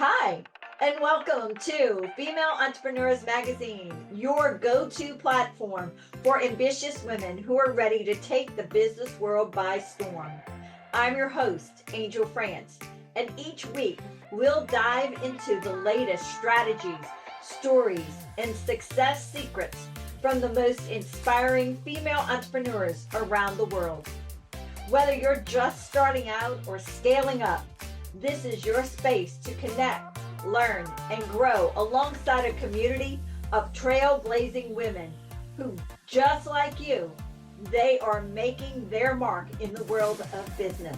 Hi, and welcome to Female Entrepreneurs Magazine, your go-to platform for ambitious women who are ready to take the business world by storm. I'm your host, Angel France, and each week we'll dive into the latest strategies, stories, and success secrets from the most inspiring female entrepreneurs around the world. Whether you're just starting out or scaling up, this is your space to connect, learn, and grow alongside a community of trailblazing women who, just like you, they are making their mark in the world of business.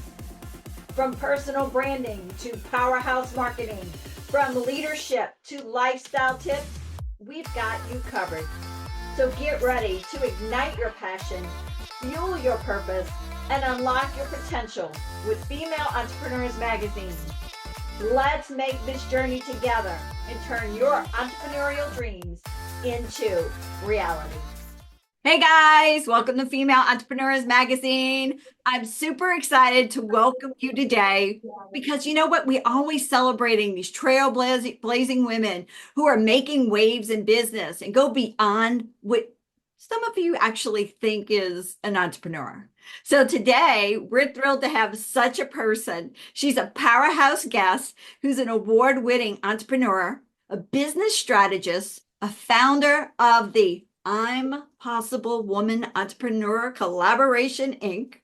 From personal branding to powerhouse marketing, from leadership to lifestyle tips, we've got you covered. So get ready to ignite your passion, fuel your purpose, and unlock your potential with Female Entrepreneurs Magazine. Let's make this journey together and turn your entrepreneurial dreams into reality. Hey guys, welcome to Female Entrepreneurs Magazine. I'm super excited to welcome you today because you know what? We're always celebrating these trailblazing women who are making waves in business and go beyond what some of you actually think is an entrepreneur. So today we're thrilled to have such a person. She's a powerhouse guest who's an award-winning entrepreneur, a business strategist, a founder of the I'm Possible Woman Entrepreneur Collaboration Inc.,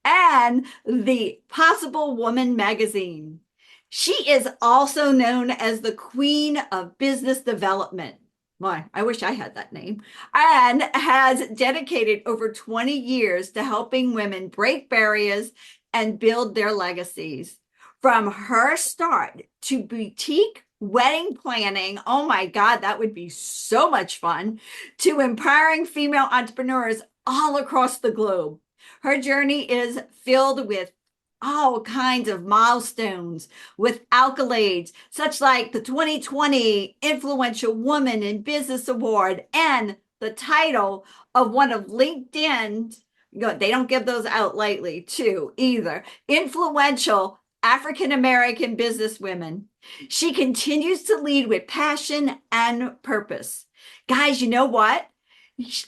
and the Possible Woman magazine. She is also known as the Queen of Business Development. Boy, I wish I had that name. And has dedicated over 20 years to helping women break barriers and build their legacies. From her start to boutique wedding planning, oh my God, that would be so much fun, to empowering female entrepreneurs all across the globe. Her journey is filled with all kinds of milestones, with accolades such like the 2020 Influential Woman in Business Award and the title of one of LinkedIn's, they don't give those out lightly too either, influential African American businesswomen. She continues to lead with passion and purpose. Guys, you know what?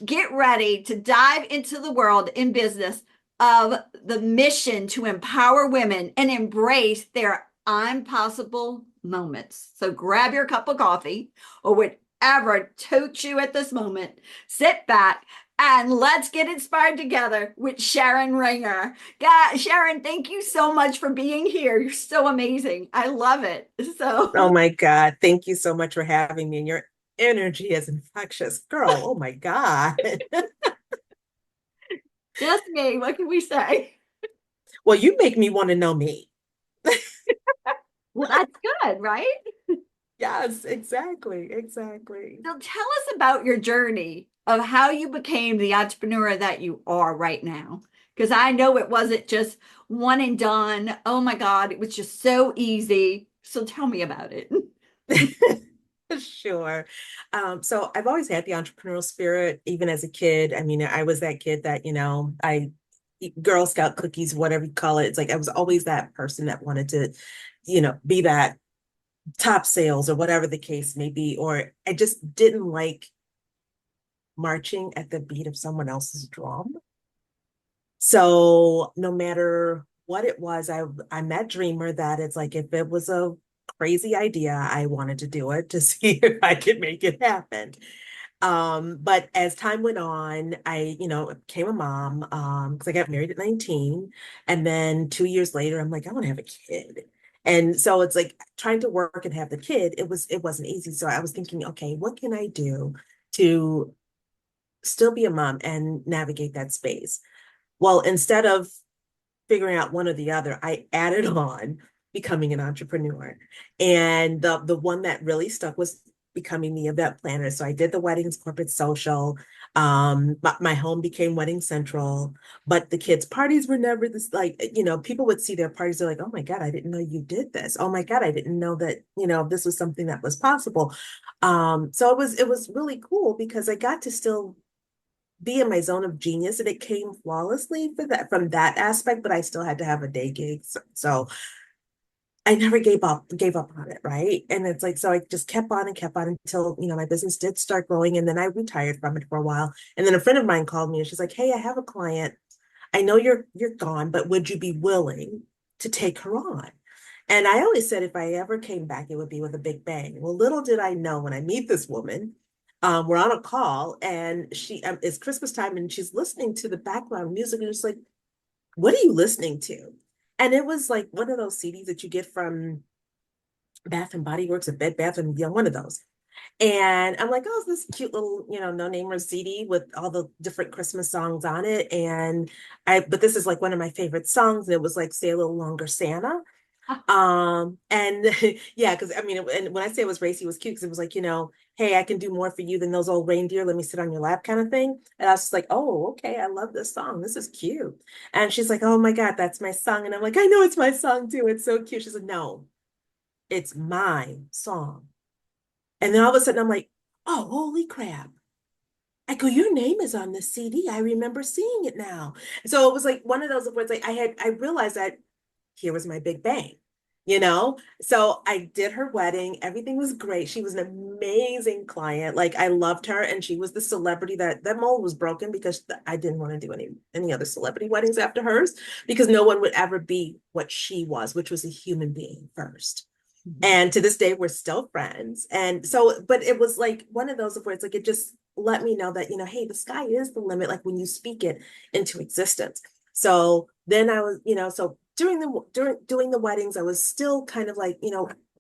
Get ready to dive into the world in business of the mission to empower women and embrace their I'm possible moments. So grab your cup of coffee or whatever totes you at this moment, sit back, and let's get inspired together with Sharon Ringier. God, Sharon, thank you so much for being here. You're so amazing. I love it. Oh my God. Thank you so much for having me. And your energy is infectious. Girl, oh my God. Just me. What can we say? Well, you make me want to know me. Well, that's good, right? Yes, exactly. Exactly. So tell us about your journey of how you became the entrepreneur that you are right now. Because I know it wasn't just one and done. Oh my God, it was just so easy. So tell me about it. Sure. So I've always had the entrepreneurial spirit, even as a kid. I mean, I was that kid that, I eat Girl Scout cookies, whatever you call it. It's like I was always that person that wanted to, be that top sales or whatever the case may be. Or I just didn't like marching at the beat of someone else's drum. So no matter what it was, I'm that dreamer that it's like if it was a crazy idea, I wanted to do it to see if I could make it happen. But as time went on, I, became a mom, because I got married at 19. And then 2 years later, I'm like, I want to have a kid. And so it's like trying to work and have the kid, it wasn't easy. So I was thinking, okay, what can I do to still be a mom and navigate that space? Well, instead of figuring out one or the other, I added on becoming an entrepreneur. And the one that really stuck was becoming the event planner. So I did the weddings, corporate social. My home became Wedding Central, but the kids' parties were never this, like, people would see their parties. They're like, oh my God, I didn't know you did this. Oh my God, I didn't know that, this was something that was possible. So it was really cool because I got to still be in my zone of genius, and it came flawlessly from that aspect, but I still had to have a day gig. So I never gave up on it, right? And it's like, so I just kept on and kept on until, my business did start growing. And then I retired from it for a while. And then a friend of mine called me and she's like, hey, I have a client. I know you're gone, but would you be willing to take her on? And I always said if I ever came back, it would be with a big bang. Well, little did I know when I meet this woman, we're on a call and it's Christmas time and she's listening to the background music and it's like, what are you listening to? And it was like one of those CDs that you get from Bath and Body Works or Bed Bath and Beyond, one of those. And I'm like, oh, this cute little, no-namer CD with all the different Christmas songs on it. But this is like one of my favorite songs. And it was like, Stay a Little Longer, Santa. And yeah, because I mean, and when I say it was racy, it was cute because it was like, hey, I can do more for you than those old reindeer. Let me sit on your lap kind of thing. And I was just like, oh, okay, I love this song. This is cute. And she's like, oh my God, that's my song. And I'm like, I know it's my song too. It's so cute. She's like, no, it's my song. And then all of a sudden I'm like, oh, holy crap. I go, your name is on this CD. I remember seeing it now. So it was like one of those words like I realized that here was my big bang, So I did her wedding. Everything was great. She was an amazing client. Like I loved her. And she was the celebrity that mold was broken because I didn't want to do any other celebrity weddings after hers because no one would ever be what she was, which was a human being first. And to this day, we're still friends. And so, but it was like one of those where it's like, it just let me know that, hey, the sky is the limit, like when you speak it into existence. So then I was, so during doing the weddings, I was still kind of like,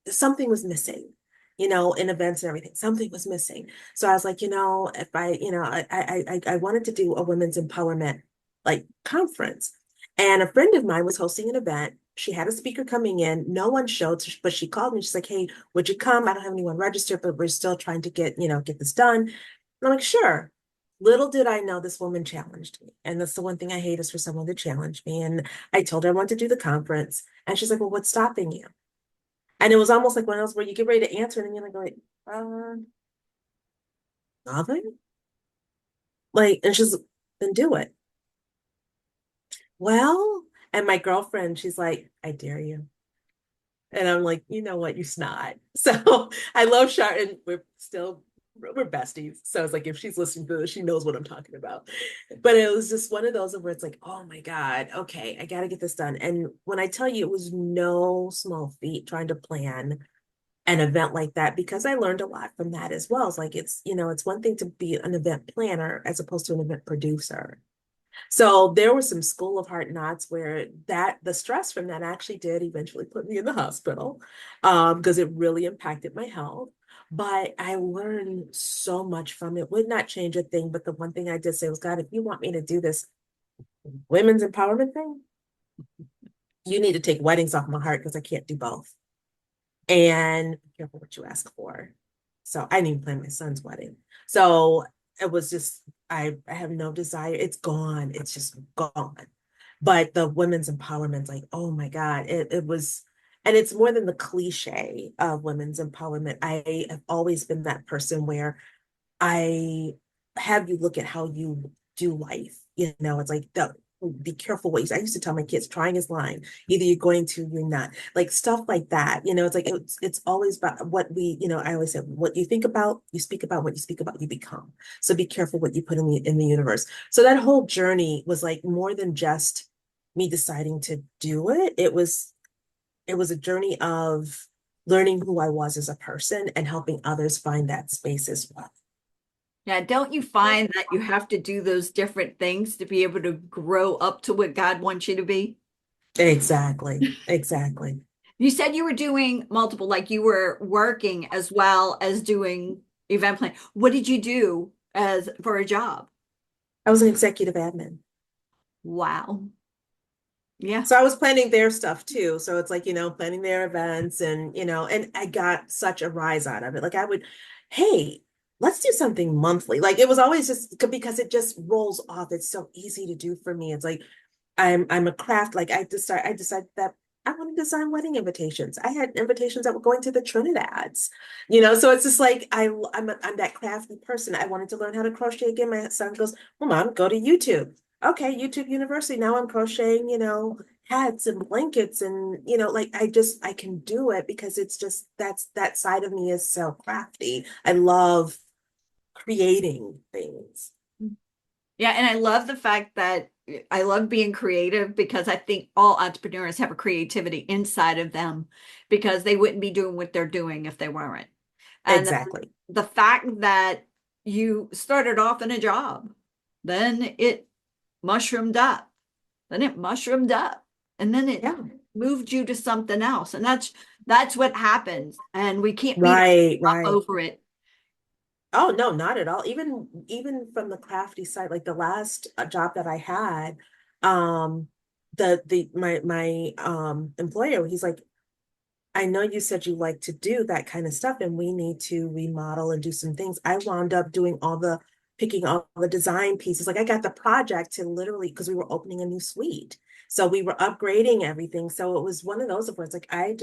something was missing, in events and everything, something was missing. So I was like, if I wanted to do a women's empowerment like conference. And a friend of mine was hosting an event. She had a speaker coming in. No one showed, but she called me. She's like, hey, would you come? I don't have anyone registered, but we're still trying to get this done. And I'm like, sure. Little did I know this woman challenged me. And that's the one thing I hate is for someone to challenge me. And I told her I wanted to do the conference. And she's like, well, what's stopping you? And it was almost like one of those where you get ready to answer and then you're like, nothing. Like, and she's, then do it. Well, and my girlfriend, she's like, I dare you. And I'm like, you know what, you snot. So I love Sharon. We're besties. So it's like if she's listening to this, she knows what I'm talking about. But it was just one of those where it's like, oh my God, okay, I gotta get this done. And when I tell you it was no small feat trying to plan an event like that, because I learned a lot from that as well. It's like it's one thing to be an event planner as opposed to an event producer. So there was some school of hard knocks where the stress from that actually did eventually put me in the hospital because it really impacted my health. But I learned so much from it. Would not change a thing. But the one thing I did say was, God, if you want me to do this women's empowerment thing, you need to take weddings off my heart because I can't do both. And be careful what you ask for. So I didn't even plan my son's wedding. So it was just, I have no desire. It's gone. It's just gone. But the women's empowerment, like, oh my God, it was, and it's more than the cliche of women's empowerment. I have always been that person where I have you look at how you do life. It's like be careful what you say. I used to tell my kids, trying is lying. Either you're going to, you're not. Like stuff like that. It's like it's always about what I always say, what you think about, you speak about, what you speak about, you become. So be careful what you put in the universe. So that whole journey was like more than just me deciding to do it. It was a journey of learning who I was as a person and helping others find that space as well. Yeah, don't you find that you have to do those different things to be able to grow up to what God wants you to be? Exactly. Exactly. You said you were doing multiple, like you were working as well as doing event planning. What did you do as for a job? I was an executive admin. Wow. Yeah. So I was planning their stuff too. So it's like, planning their events and I got such a rise out of it. Like hey, let's do something monthly. Like it was always just because it just rolls off. It's so easy to do for me. It's like I'm a craft. Like I decided that I want to design wedding invitations. I had invitations that were going to the Trinidad's, so it's just like I'm that crafty person. I wanted to learn how to crochet again. My son goes, well, Mom, go to YouTube. Okay, YouTube University. Now I'm crocheting, hats and blankets and like I can do it because it's just that side of me is so crafty. I love creating things. Yeah, and I love the fact that I love being creative because I think all entrepreneurs have a creativity inside of them because they wouldn't be doing what they're doing if they weren't. And Exactly. the fact that you started off in a job, then it mushroomed up, then it mushroomed up, and then it Yeah. moved you to something else. And that's what happens. And we can't beat Right, up right. over it. Oh no, not at all. Even from the crafty side, like the last job that I had, um, the my employer, he's like, I know you said you like to do that kind of stuff, and we need to remodel and do some things. I wound up doing picking all the design pieces. Like I got the project to literally, because we were opening a new suite. So we were upgrading everything. So it was one of those where it's like I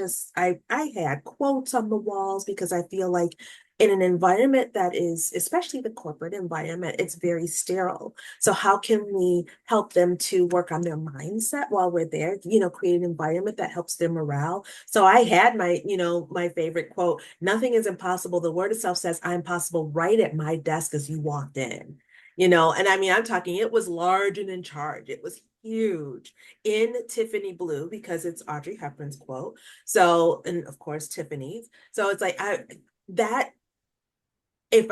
had quotes on the walls because I feel like in an environment that is, especially the corporate environment, it's very sterile. So how can we help them to work on their mindset while we're there? Create an environment that helps their morale. So I had my favorite quote, nothing is impossible. The word itself says I'm possible right at my desk as you walked in. And I mean, I'm talking, it was large and in charge. It was huge in Tiffany blue because it's Audrey Hepburn's quote. So, and of course, Tiffany's. So it's like that if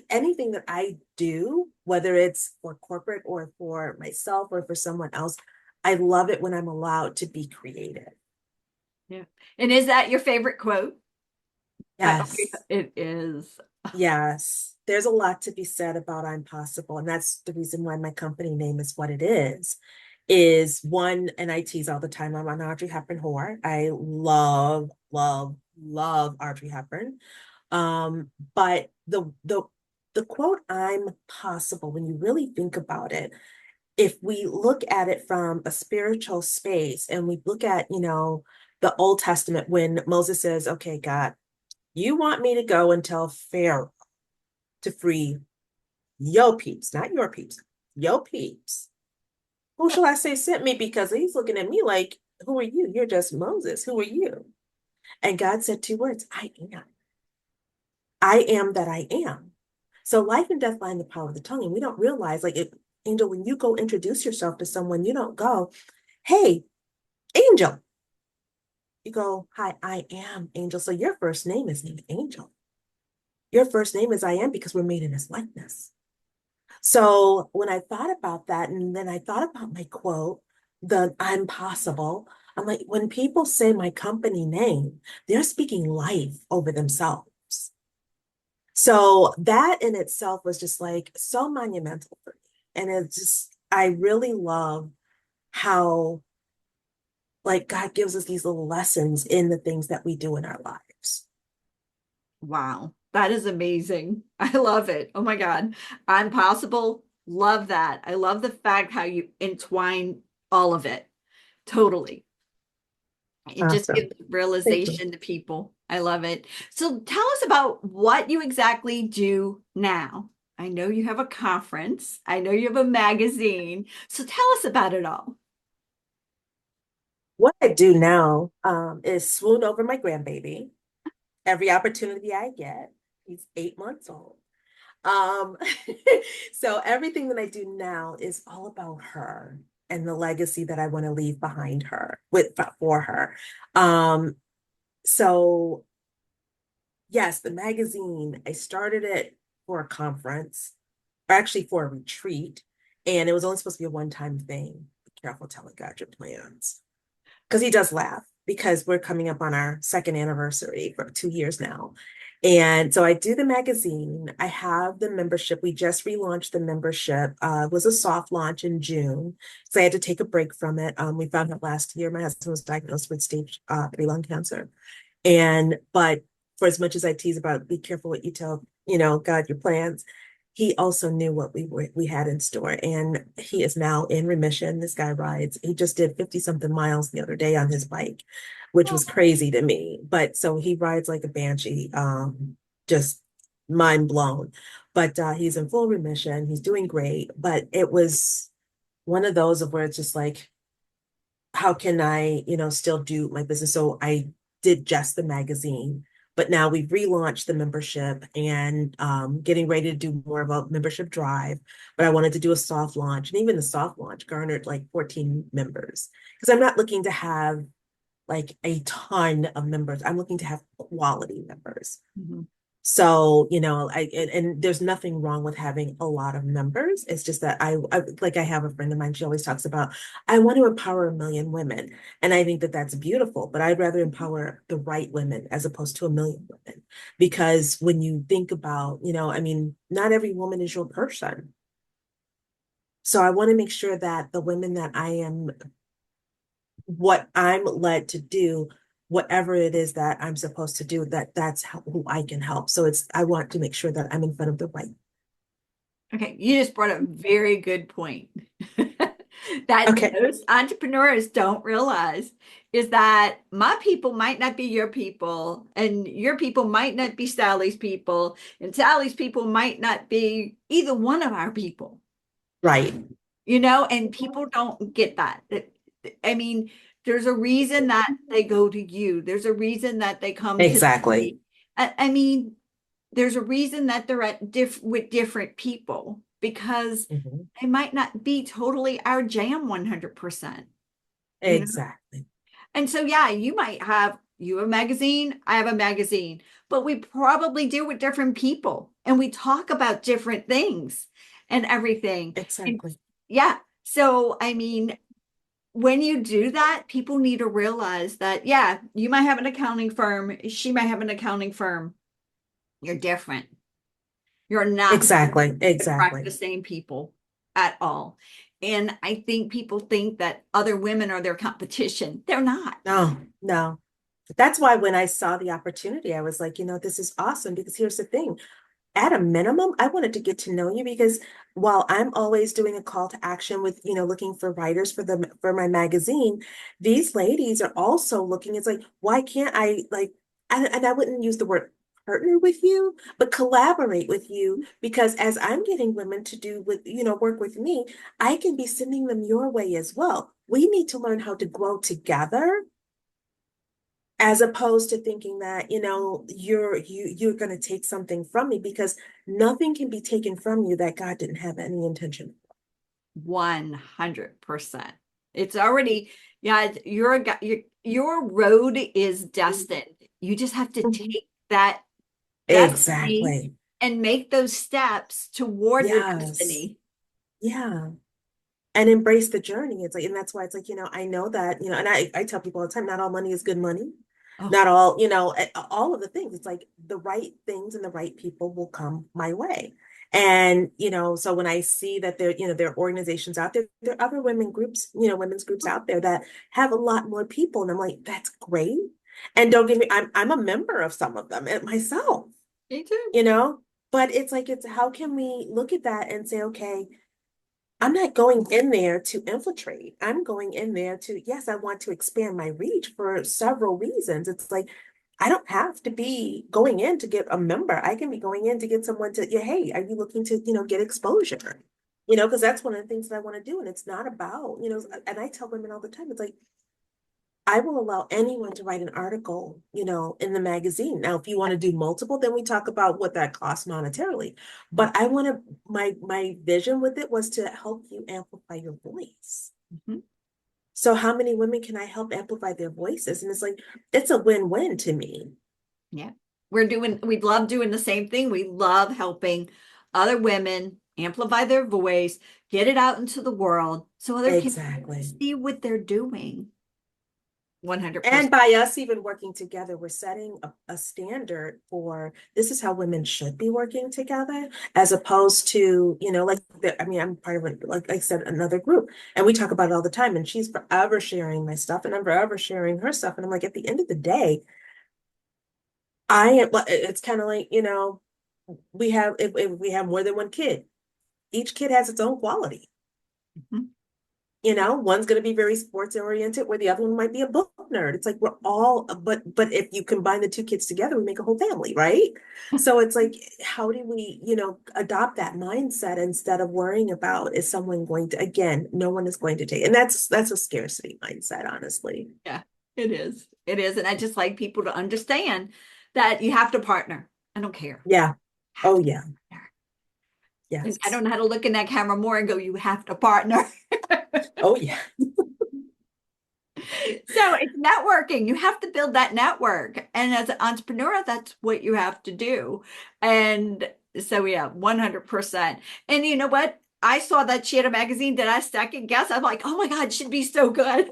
anything that I do, whether it's for corporate or for myself or for someone else, I love it when I'm allowed to be creative. Yeah. And is that your favorite quote? Yes. It is. Yes, there's a lot to be said about I'm possible. And that's the reason why my company name is what it is one, and I tease all the time, I'm an Audrey Hepburn whore. I love, love, love Audrey Hepburn. But the quote I'm possible, when you really think about it, if we look at it from a spiritual space and we look at, the Old Testament when Moses says, okay, God, you want me to go and tell Pharaoh to free yo peeps, not your peeps, yo peeps. Who shall I say sent me? Because he's looking at me like, who are you? You're just Moses. Who are you? And God said two words, I am. I am that I am. So life and death lie in the power of the tongue. And we don't realize, like, Angel, when you go introduce yourself to someone, you don't go, hey, Angel. You go, hi, I am Angel. So your first name is named Angel. Your first name is I am because we're made in his likeness. So when I thought about that, and then I thought about my quote, the I'm possible, I'm like, when people say my company name, they're speaking life over themselves. So that in itself was just like so monumental for me. And it's just, I really love how like God gives us these little lessons in the things that we do in our lives. Wow. That is amazing. I love it. Oh my God. I'm possible. Love that. I love the fact how you entwine all of it. Totally. And just give Awesome. the Thank you. realization to people. I love it. So tell us about what you exactly do now. I know you have a conference. I know you have a magazine. So tell us about it all. What I do now is swoon over my grandbaby every opportunity I get. He's 8 months old. Um, so everything that I do now is all about her and the legacy that I want to leave behind her for her. Um, so yes, the magazine, I started it for a conference, or actually for a retreat, and it was only supposed to be a one-time thing. Be careful telling God your plans because he does laugh because we're coming up on our second anniversary for 2 years now. And so I do the magazine. I have the membership. We just relaunched the membership. It was a soft launch in June. So I had to take a break from it. We found out last year my husband was diagnosed with stage 3 lung cancer. But for as much as I tease about be careful what you tell, God, your plans, he also knew what we had in store. And he is now in remission. This guy rides, he just did 50 something miles the other day on his bike, which was crazy to me. But so he rides like a banshee, just mind blown. But he's in full remission. He's doing great. But it was one of those of where it's just like, how can I, still do my business? So I did just the magazine, but now we've relaunched the membership and getting ready to do more of a membership drive. But I wanted to do a soft launch, and even the soft launch garnered like 14 members because I'm not looking to have like a ton of members. I'm looking to have quality members. Mhm. So, and there's nothing wrong with having a lot of members. It's just that I have a friend of mine, she always talks about, I want to empower a million women. And I think that that's beautiful, but I'd rather empower the right women as opposed to a million women. Because when you think about, not every woman is your person. So I want to make sure that the women that what I'm led to do, whatever it is that I'm supposed to do, that's who I can help. So I want to make sure that I'm in front of the right. Okay, you just brought a very good point that Okay. most entrepreneurs don't realize is that my people might not be your people, and your people might not be Sally's people, and Sally's people might not be either one of our people, Right. and people don't get that. I mean, there's a reason that they go to you, there's a reason that they come to Exactly. me. I mean, there's a reason that they're at with different people because Mhm. they might not be totally our jam 100%, you know? Exactly. And so, yeah, you have a magazine, I have a magazine, but we probably deal with different people and we talk about different things and everything. And Exactly. yeah, so I mean, when you do that, people need to realize that, yeah, you might have an accounting firm, she might have an accounting firm. You're different. You're not Exactly. attract Exactly. the same people at all. And I think people think that other women are their competition. They're not. No, no. That's why when I saw the opportunity, I was like, this is awesome because here's the thing. At a minimum, I wanted to get to know you because while I'm always doing a call to action with, looking for writers for my magazine, these ladies are also looking, it's like, why can't I like, and I wouldn't use the word partner with you, but collaborate with you because as I'm getting women to do with, work with me, I can be sending them your way as well. We need to learn how to grow together as opposed to thinking that you're going to take something from me because nothing can be taken from you that God didn't have any intention. 100%. It's already, yeah, your road is destined. You just have to Mhm. take that destiny Exactly. and make those steps toward the Yes. destiny. Yeah. And embrace the journey. It's like, and that's why it's like, I know that, and I tell people all the time, not all money is good money. Oh, Not all, all of the things. It's like the right things and the right people will come my way. And, so when I see that there are organizations out there, there are other women groups, women's groups out there that have a lot more people. And I'm like, that's great. And don't get me, I'm a member of some of them myself, me too. you know, but it's how can we look at that and say, okay, I'm not going in there to infiltrate. I'm going in there to, yes, I want to expand my reach for several reasons. It's like, I don't have to be going in to get a member. I can be going in to get someone to, yeah, hey, are you looking to, get exposure? Because that's one of the things that I want to do. And it's not about, and I tell women all the time, it's like, I will allow anyone to write an article, in the magazine. Now, if you want to do multiple, then we talk about what that costs monetarily. But I want to, my vision with it was to help you amplify your voice. Mhm. So how many women can I help amplify their voices? And it's like, it's a win-win to me. Yeah. We love doing the same thing. We love helping other women amplify their voice, get it out into the world so other people Exactly. see what they're doing. And 100%. by us even working together, we're setting a standard for this is how women should be working together, as opposed to, I'm part of, like I said, another group, and we talk about it all the time. And she's forever sharing my stuff, and I'm forever sharing her stuff. And I'm like, at the end of the day, it's kind of like, if we have more than one kid, each kid has its own quality. Mhm. One's going to be very sports oriented, where the other one might be a book nerd. It's like we're all, but if you combine the two kids together, we make a whole family, right? So it's like, how do we, adopt that mindset instead of worrying about, is someone going to, again, no one is going to take, and that's a scarcity mindset, honestly. Yeah, it is. It is. And I just like people to understand that you have to partner. I don't care. Yeah. Have Oh to yeah. partner. And I Yes. don't know how to look in that camera more and go, you have to partner. Oh yeah. So it's networking. You have to build that network. And as an entrepreneur, that's what you have to do. And so, yeah, 100%. And you know what? I saw that she had a magazine. Did I second guess? I'm like, oh my God, she'd be so good.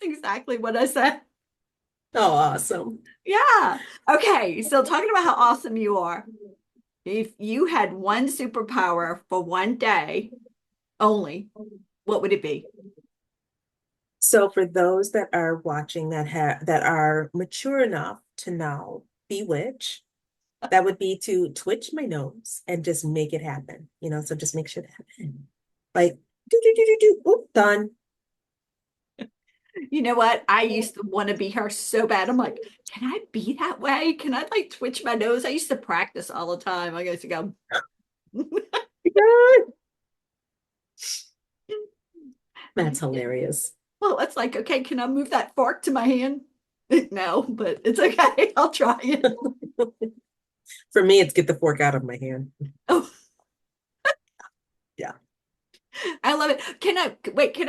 Exactly what I said. Oh, awesome. Yeah. Okay. So, talking about how awesome you are, if you had one superpower for one day only, what would it be? So for those that are watching that are mature enough to know Bewitch, that would be to twitch my nose and just make it happen. So just make shit happen. Like do do do do do. Oop, done. You know what? I used to want to be her so bad. I'm like, can I be that way? Can I like twitch my nose? I used to practice all the time. I used to go, That's hilarious. well, it's like, okay, can I move that fork to my hand? No, but it's okay. I'll try it. For me, it's get the fork out of my hand. Oh, Yeah, I love it. Can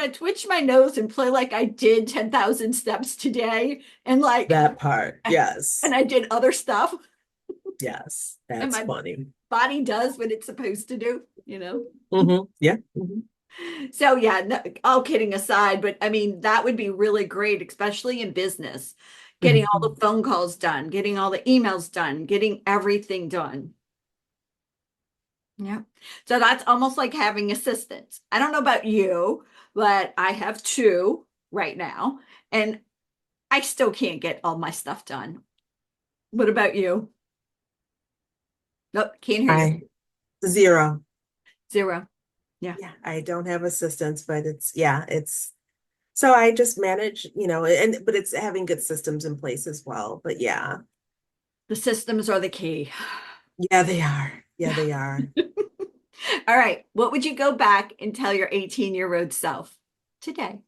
I twitch my nose and play like I did 10,000 steps today? And like, that part. Yes. and I did other stuff. Yes. And That's my funny. body does what it's supposed to do, you know? Yeah. Mhm. So yeah, no, all kidding aside, but I mean that would be really great, especially in business, getting all the Mhm. phone calls done, getting all the emails done, getting everything done. Yeah. So that's almost like having assistants. I don't know about you, but I have two right now, and I still can't get all my stuff done. What about you? Nope, can't hear you. I zero. Zero. Yeah. Yeah, I don't have assistants, but it's so I just manage, but it's having good systems in place as well. But yeah, The systems are the key. yeah, they are. Yeah, Yeah. they are. All right. What would you go back and tell your 18-year-old self today?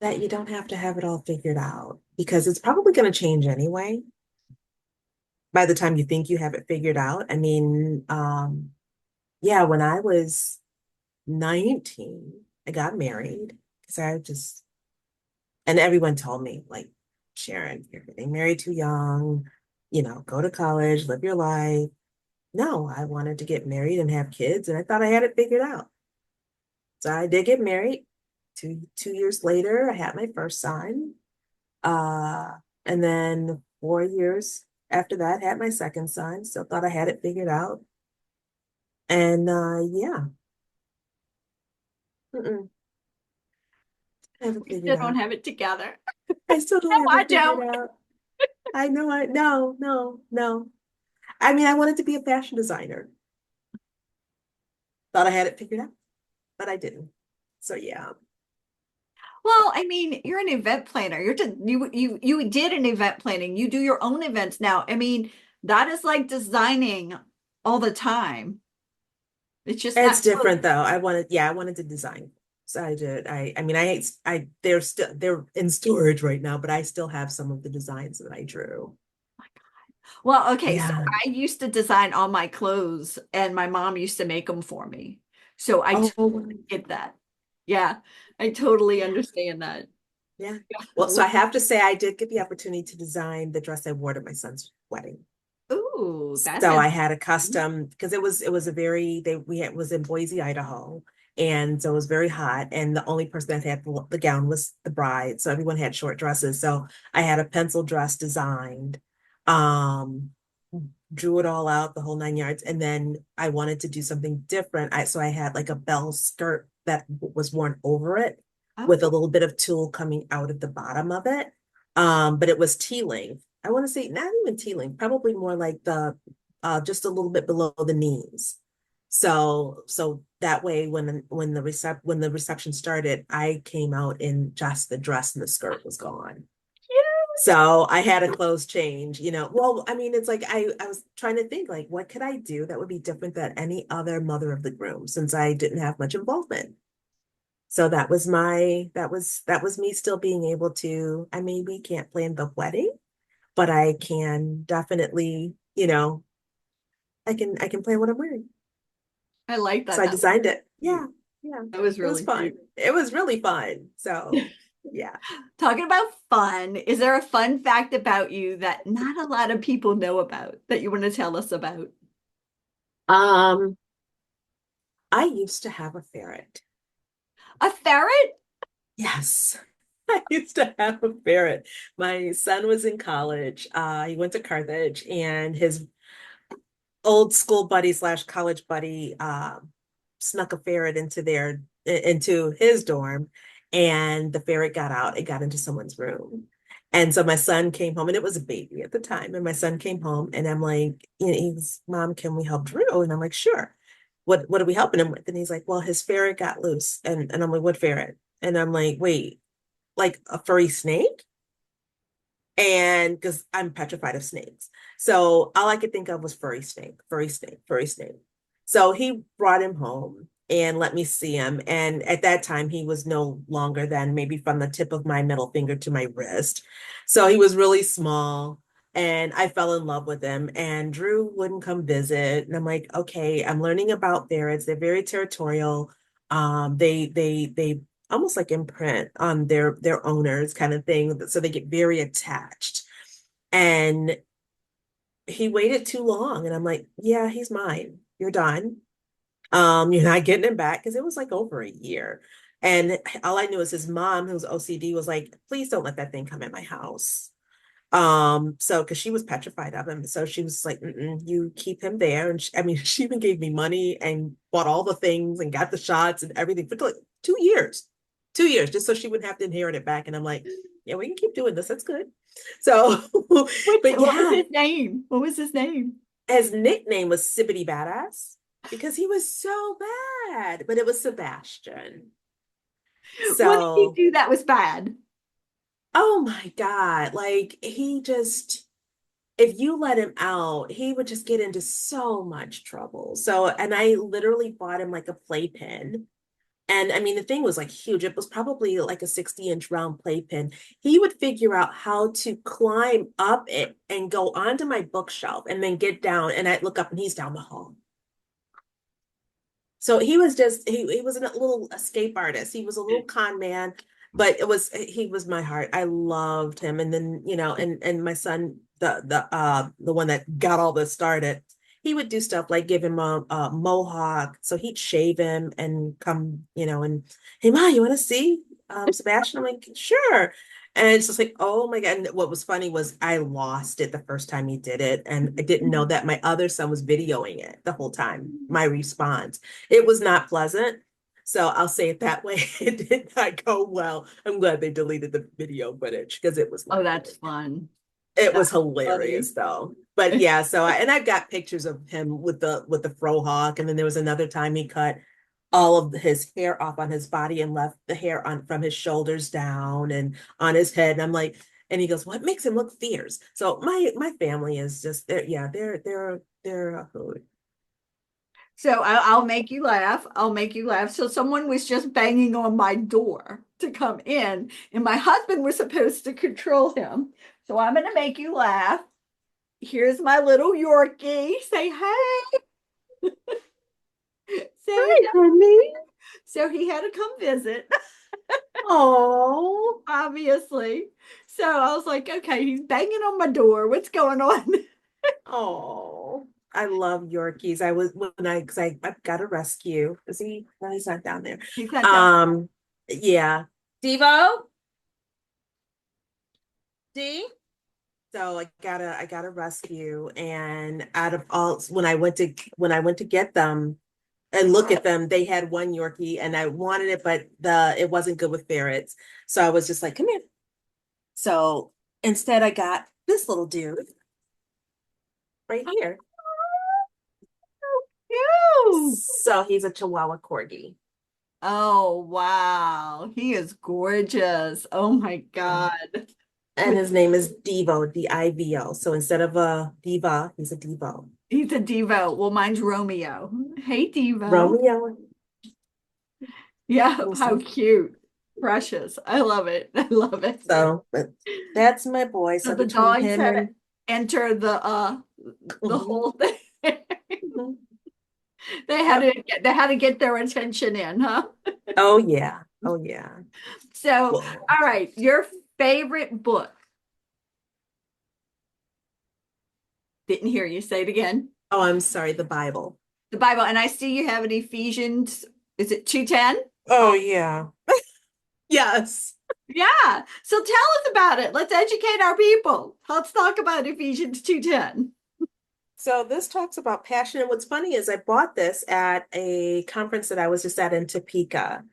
That you don't have to have it all figured out because it's probably going to change anyway. By the time you think you have it figured out. I mean, yeah, when I was 19, I got married because and everyone told me, like, Sharon, you're getting married too young, go to college, live your life. No, I wanted to get married and have kids, and I thought I had it figured out. So I did get married. Two years later, I had my first son. Uh, and then 4 years after that, had my second son. Still thought I had it figured out. And yeah, I haven't We still figured don't out. have it together. I still No, don't have I it figured don't. out. I know I no, no, no. I mean, I wanted to be a fashion designer. Thought I had it figured out, but I didn't. So yeah. Well, I mean, you're an event planner. You did an event planning. You do your own events now. I mean, that is like designing all the time. It's just It's not different close. though. I wanted to design. So I did. I mean, they're in storage right now, but I still have some of the designs that I drew. Well, okay, so Yeah. I used to design all my clothes and my mom used to make them for me. So I totally Oh, get that. Yeah, I totally understand that. yeah. I Well, so love I have to say I did get the opportunity to design the dress I wore to my son's wedding. Ooh, that's So I interesting. had a custom because it was a very they we had was in Boise, Idaho, and so it was very hot. And the only person that had the gown was the bride, so everyone had short dresses. So I had a pencil dress designed, um, drew it all out, the whole 9 yards, and then I wanted to do something different. I had like a bell skirt that was worn over it with a Oh, little bit of tulle coming out of the bottom of it. But it was tea length. I want to say not even tea length, probably more like the just a little bit below the knees. So that way when the reception started, I came out in just the dress and the skirt was gone. So I had a clothes change, Well, I mean, it's like I was trying to think like what could I do that would be different than any other mother of the groom since I didn't have much involvement. So that was me still being able to, I maybe can't plan the wedding, but I can definitely, I can plan what I'm wearing. I like So that. I That was designed it. cute. Yeah. Yeah. That was It was really fun. cute. It was really fun. So yeah. Talking about fun, is there a fun fact about you that not a lot of people know about that you want to tell us about? Um, I used to have a ferret. A ferret? Yes. I used to have a ferret. My son was in college. He went to Carthage, and his old school buddy slash college buddy snuck a ferret into his dorm, and the ferret got out. It got into someone's room. And so my son came home, and it was a baby at the time. And my son came home, and I'm like, he's, Mom, can we help Drew? And I'm like, sure. What are we helping him with? And he's like, well, his ferret got loose. And I'm like, what ferret? And I'm like, wait, like a furry snake? And because I'm petrified of snakes. So all I could think of was furry snake, furry snake, furry snake. So he brought him home and let me see him. And at that time, he was no longer than maybe from the tip of my middle finger to my wrist. So he was really small. And I fell in love with him. And Drew wouldn't come visit. And I'm like, okay, I'm learning about ferrets. They're very territorial. They almost like imprint on their owners kind of thing. So they get very attached. And he waited too long. And I'm like, yeah, he's mine. You're done. You're not getting him back because it was like over a year. And all I knew is his mom, who's OCD, was like, please don't let that thing come in my house. So because she was petrified of him, so she was like, you keep him there. And I mean, she even gave me money and bought all the things and got the shots and everything for like 2 years, 2 years, just so she wouldn't have to inherit it back. And I'm like, yeah, we can keep doing this. That's good. So, but What was yeah, his name? What was his name? his nickname was Sibbity Badass because he was so bad, but it was Sebastian. What did he So, do that was bad? oh my God, like he just, if you let him out, he would just get into so much trouble. So, and I literally bought him like a playpen. And I mean, the thing was like huge. It was probably like a 60-inch round playpen. He would figure out how to climb up it and go onto my bookshelf and then get down. And I'd look up and he's down the hall. So he was just he was a little escape artist. He was a little con man, but he was my heart. I loved him. And then, and my son, the one that got all this started, he would do stuff like give him a mohawk. So he'd shave him and come, and hey Ma, you want to see Sebastian? I'm like, sure. And it's just like, oh my God. And what was funny was I lost it the first time he did it. And I didn't know that my other son was videoing it the whole time, my response. It was not pleasant. So I'll say it that way. It did not go well. I'm glad they deleted the video footage because it was Oh, not that's good. fun. It That's was hilarious funny. though. But yeah, and I've got pictures of him with the fro hawk. And then there was another time he cut all of his hair off on his body and left the hair on from his shoulders down and on his head. And I'm like, and he goes, what makes him look fierce? So my family is just they're a hoot. So I'll make you laugh. I'll make you laugh. So someone was just banging on my door to come in, and my husband was supposed to control him. So I'm going to make you laugh. Here's my little Yorkie. Say hey. Say Hi, honey. so he had to come visit, Oh, obviously. So I was like, okay, he's banging on my door. What's going on? oh. I love Yorkies. I was when I because I've got a rescue. Is he? No, he's not down there. He's not done. Um, yeah. Devo? D? So I got a rescue, and out of all when I went to get them and look at them, they had one Yorkie, and I wanted it, but it wasn't good with ferrets. So I was just like, come here. So instead, I got this little dude right here. cute. So he's a Chihuahua Corgi. Oh, wow. He is gorgeous. Oh my Yeah. God. And his name is Devo, D-I-V-O. So instead of a diva, he's a Devo. He's a Devo. Well, mine's Romeo. Hey, Devo. Romeo. Yeah, how Awesome. cute. Precious. I love it. I love it. So, but that's my boy. So So the between dogs him had to and enter the Mhm, whole thing. mhm. They Yep. had to get their attention in, huh? Oh yeah. Oh yeah. So, Well, all right, your favorite book. Didn't hear you say it again. oh, I'm sorry, the Bible. The Bible, and I see you have an Ephesians, is it 2:10? Oh yeah. Yes. Yeah. So tell us about it. Let's educate our people. Let's talk about Ephesians 2:10. So this talks about passion. And what's funny is I bought this at a conference that I was just at in Topeka.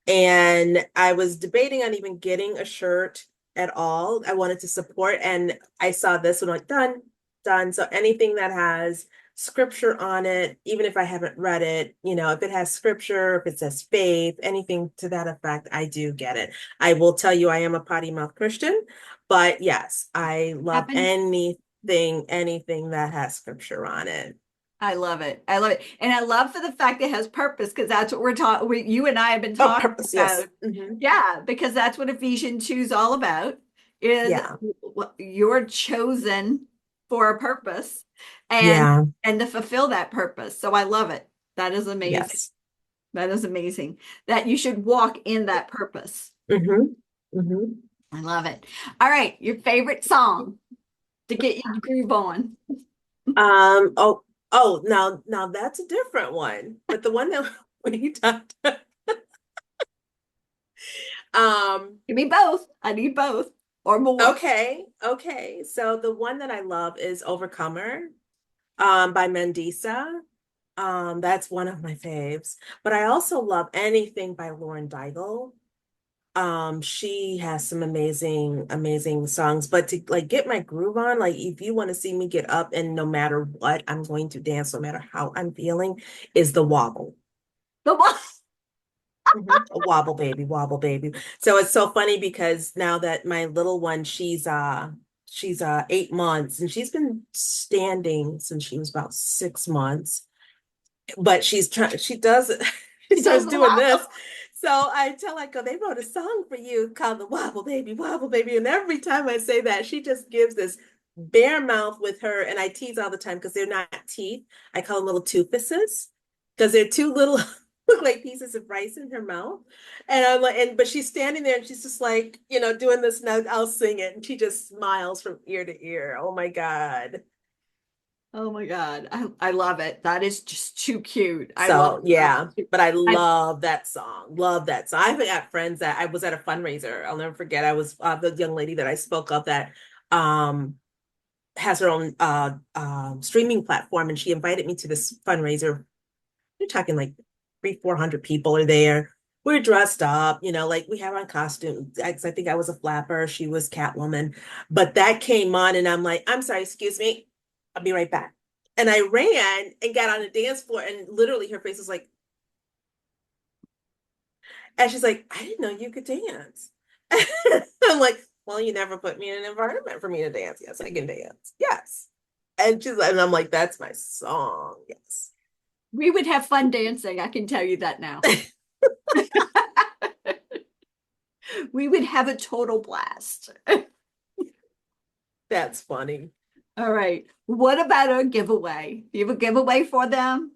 And I was debating on even getting a shirt at all. I wanted to support, and I saw this and I'm like, done, done. So anything that has scripture on it, even if I haven't read it, if it has scripture, if it says faith, anything to that effect, I do get it. I will tell you, I am a potty mouth Christian, but yes, I love Happen. anything that has scripture on it. I love it. I love it. And I love for the fact it has purpose because that's what we're talking, you and I have been Oh, talking purpose, yes. about. Mhm. Yeah, because that's what Ephesians 2 is all about, is Yeah, you're chosen for a purpose and yeah, and to fulfill that purpose. So I love it. That is amazing. yes. That is amazing. That you should walk in that purpose. Hmm. Hmm. I love it. All right, your favorite song to get you to groove on. Oh, now that's a different one. But the one that we talked, Give me both. I need both or more. okay. So the one that I love is Overcomer, by Mendisa. That's one of my faves. But I also love anything by Lauren Daigle. She has some amazing songs. But to like get my groove on, like if you want to see me get up and no matter what, I'm going to dance, no matter how I'm feeling, is the wobble. The one. Mhm. A wobble baby, wobble baby. So it's so funny because now that my little one, she's 8 months and she's been standing since she was about 6 months. But she does she She does starts the doing this. wobble. So I tell her, go, they wrote a song for you called the Wobble Baby, Wobble Baby. And every time I say that, she just gives this bare mouth with her. And I tease all the time because they're not teeth. I call them little toofuses because they're two little look like pieces of rice in her mouth. And I'm like, but she's standing there and she's just like, doing this, and I'll sing it. And she just smiles from ear to ear. Oh my God. Oh my God. I love it. That is just too cute. I So love yeah, it. but I I, love that song. Love that song. I've got friends that I was at a fundraiser. I'll never forget. I was the young lady that I spoke of that um has her own streaming platform, and she invited me to this fundraiser. You're talking like 400 people are there. We're dressed up, like we have on costumes. I think I was a flapper, she was Catwoman. But that came on, and I'm like, I'm sorry, excuse me, I'll be right back. And I ran and got on the dance floor, and literally her face was like, and she's like, I didn't know you could dance. I'm like, well, you never put me in an environment for me to dance. Yes, I can dance. Yes. And I'm like, that's my song. Yes. we would have fun dancing. I can tell you that now. We would have a total blast. That's funny. All right. What about a giveaway? Do you have a giveaway for them?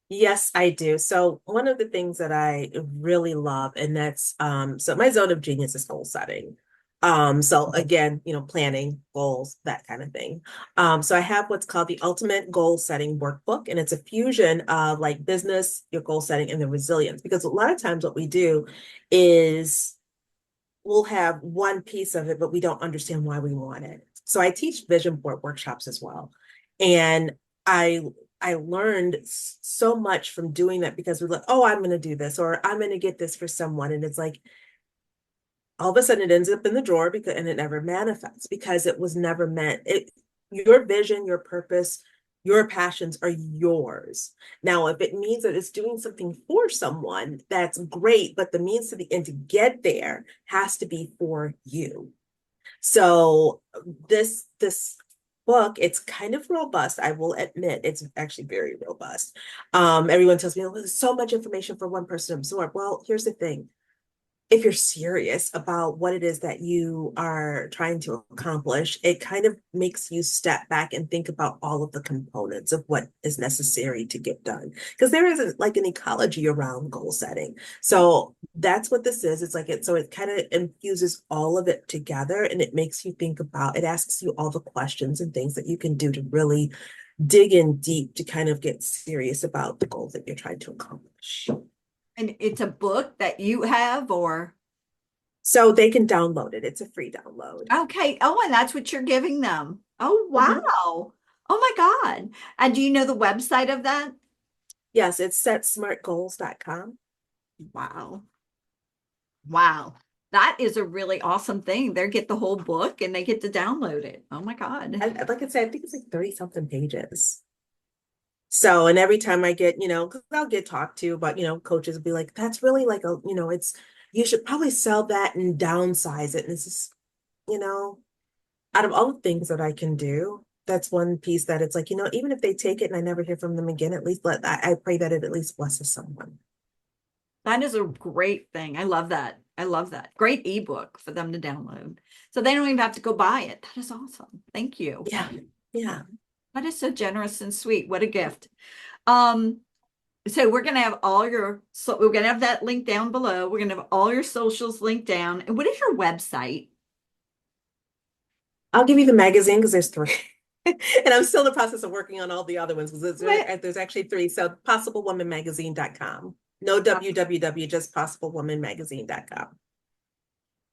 Yes, I do. So one of the things that I really love, and that's so my zone of genius is goal setting. So again, planning, goals, that kind of thing. So I have what's called the Ultimate Goal Setting Workbook, and it's a fusion of like business, your goal setting, and the resilience. Because a lot of times what we do is we'll have one piece of it, but we don't understand why we want it. So I teach vision board workshops as well. And I I learned so much from doing that because we're like, oh, I'm going to do this or I'm going to get this for someone. And it's like all of a sudden it ends up in the drawer and it never manifests because it was never meant. Your vision, your purpose, Your passions are yours. Now, if it means that it's doing something for someone, that's great, but the means to the end to get there has to be for you. So this book, it's kind of robust, I will admit. It's actually very robust. Everyone tells me, oh, there's so much information for one person to absorb. Well, here's the thing. If you're serious about what it is that you are trying to accomplish, it kind of makes you step back and think about all of the components of what is necessary to get done. Because there isn't like an ecology around goal setting. So that's what this is. It's like so it kind of infuses all of it together, and it makes you think about, it asks you all the questions and things that you can do to really dig in deep to kind of get serious about the goals that you're trying to accomplish. And it's a book that you have, or? So they can download it. It's a free download. Okay. Oh, and that's what you're giving them. Oh, Mhm. wow. Oh my God. And do you know the website of that? Yes, it's setsmartgoals.com. Wow. Wow. That is a really awesome thing. They get the whole book and they get to download it. Oh my God. And like I said, I think it's like 30 something pages. So, and every time I get, because I'll get talked to, but, coaches will be like, that's really like you should probably sell that and downsize it. And it's just, out of all the things that I can do, that's one piece that it's like, even if they take it and I never hear from them again, at least I pray that it at least blesses someone. That is a great thing. I love that. I love that. Great ebook for them to download. So they don't even have to go buy it. That is awesome. Thank you. Yeah. Yeah. That is so generous and sweet. What a gift. So we're going to have we're going to have that link down below. We're going to have all your socials linked down. And what is your website? I'll give you the magazine because there's 3. And I'm still in the process of working on all the other ones because there's actually 3. So possiblewomanmagazine.com. No www, just possiblewomanmagazine.com.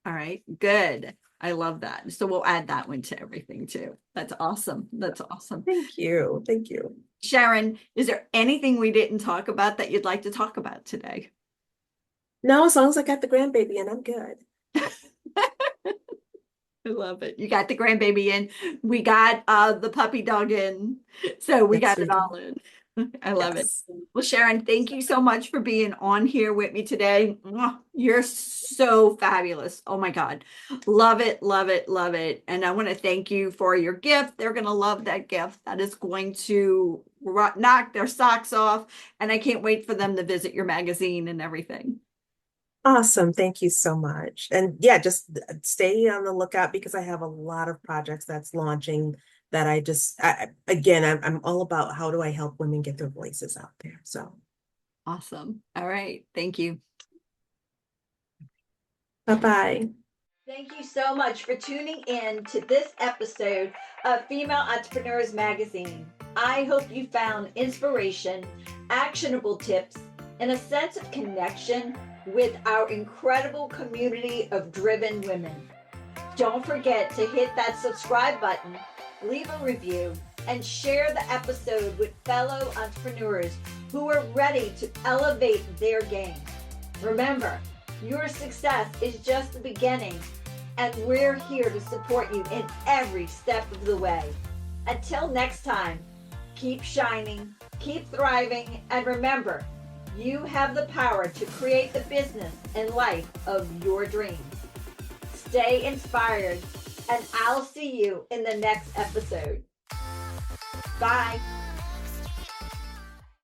All right, good. I love that. So we'll add that one to everything too. That's awesome. That's awesome. Thank you. Thank you. Sharon, is there anything we didn't talk about that you'd like to talk about today? No, as long as I got the grandbaby in, I'm good. I love it. You got the grandbaby in. We got the puppy dog in. So we got it all in. I love it. Well, Sharon, thank you so much for being on here with me today. You're so fabulous. Oh my God. Love it, love it, love it. And I want to thank you for your gift. They're going to love that gift. That is going to knock their socks off. And I can't wait for them to visit your magazine and everything. Awesome. Thank you so much. And yeah, just stay on the lookout because I have a lot of projects that's launching that I'm all about how do I help women get their voices out there. So awesome. All right. Thank you. Bye-bye. Thank you so much for tuning in to this episode of Female Entrepreneurs Magazine. I hope you found inspiration, actionable tips, and a sense of connection with our incredible community of driven women. Don't forget to hit that subscribe button, leave a review, and share the episode with fellow entrepreneurs who are ready to elevate their game. Remember, your success is just the beginning, and we're here to support you in every step of the way. Until next time, keep shining, keep thriving, and remember, you have the power to create the business and life of your dreams. Stay inspired, and I'll see you in the next episode. Bye.